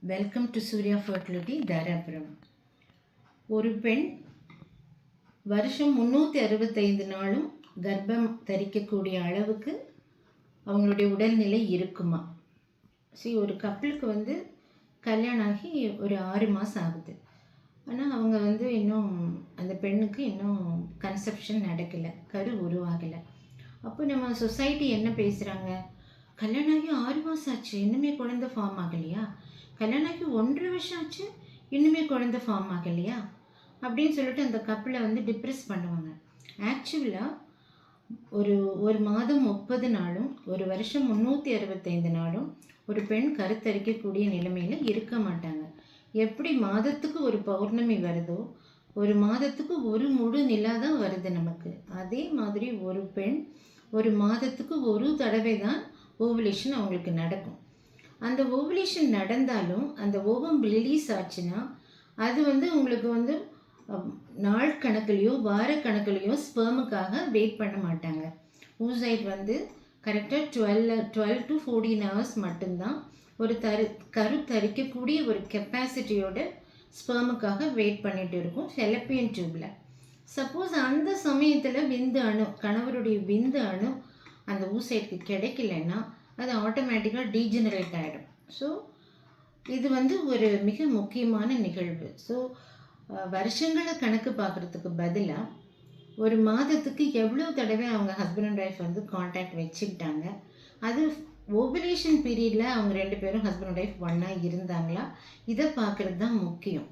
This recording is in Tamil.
Welcome to Surya fertility Dharapuram. ஒரு பெண் வருஷம் 365 நாளும் கர்ப்பம் தரிக்கக்கூடிய அளவுக்கு அவங்களுடைய உடல்நிலை இருக்குமா? ஒரு கப்பலுக்கு கல்யாணம் ஆகி ஒரு 6 மாதம் ஆகுது. ஆனால் அவங்க இன்னும் அந்த பெண்ணுக்கு இன்னும் கன்செப்ஷன் நடக்கலை, கரு உருவாகலை. அப்போ நம்ம சொசைட்டி என்ன பேசுகிறாங்க? கல்யாணம் ஆகி 6 மாதம் ஆச்சு, இன்னுமே குழந்தை ஃபார்ம் ஆகலையா? கல்யாணம் ஆகி 1.5 வருஷம் ஆச்சு, இன்னுமே குழந்தை ஃபார்ம் ஆகலையா? அப்படின்னு சொல்லிட்டு அந்த கப்பலை டிப்ரெஸ் பண்ணுவாங்க. ஆக்சுவலாக ஒரு மாதம் 30 நாளும் ஒரு வருஷம் 365 நாளும் ஒரு பெண் கருத்தரிக்கக்கூடிய நிலைமையில் இருக்க மாட்டாங்க. எப்படி மாதத்துக்கு ஒரு பௌர்ணமி வருதோ, ஒரு மாதத்துக்கு ஒரு முழு நிலா தான் வருது நமக்கு, அதே மாதிரி ஒரு பெண் ஒரு மாதத்துக்கு ஒரு தடவை தான் ஓவுலேஷன் அவங்களுக்கு நடக்கும். அந்த ஓவுலேஷன் நடந்தாலும் அந்த ஓவம் ரிலீஸ் ஆச்சுன்னா அது உங்களுக்கு நாள் கணக்குலையோ வார கணக்குலையோ ஸ்பெர்முக்காக வெயிட் பண்ண மாட்டாங்க. ஊசைட் கரெக்டாக 12 to 14 hours மட்டும்தான் ஒரு கரு தரிக்கக்கூடிய ஒரு கெப்பாசிட்டியோட ஸ்பெர்முக்காக வெயிட் பண்ணிட்டு இருக்கும் ஃபெலப்பியன் டியூப்பில். சப்போஸ் அந்த சமயத்தில் கணவருடைய விந்து அணு அந்த ஊசைட்டுக்கு கிடைக்கலன்னா அது ஆட்டோமேட்டிக்காக டீஜெனரேட் ஆகிடும். ஸோ இது ஒரு மிக முக்கியமான நிகழ்வு. ஸோ வருஷங்களை கணக்கு பார்க்குறதுக்கு பதிலாக ஒரு மாதத்துக்கு எவ்வளோ தடவை அவங்க ஹஸ்பண்ட் அண்ட் ஒய்ஃப் கான்டாக்ட் வச்சுக்கிட்டாங்க, அது ஓவுலேஷன் பீரியடில் அவங்க 2 பேரும் ஹஸ்பண்ட் அண்ட் ஒய்ஃப் ஒன்றா இருந்தாங்களா, இதை பார்க்குறது தான் முக்கியம்.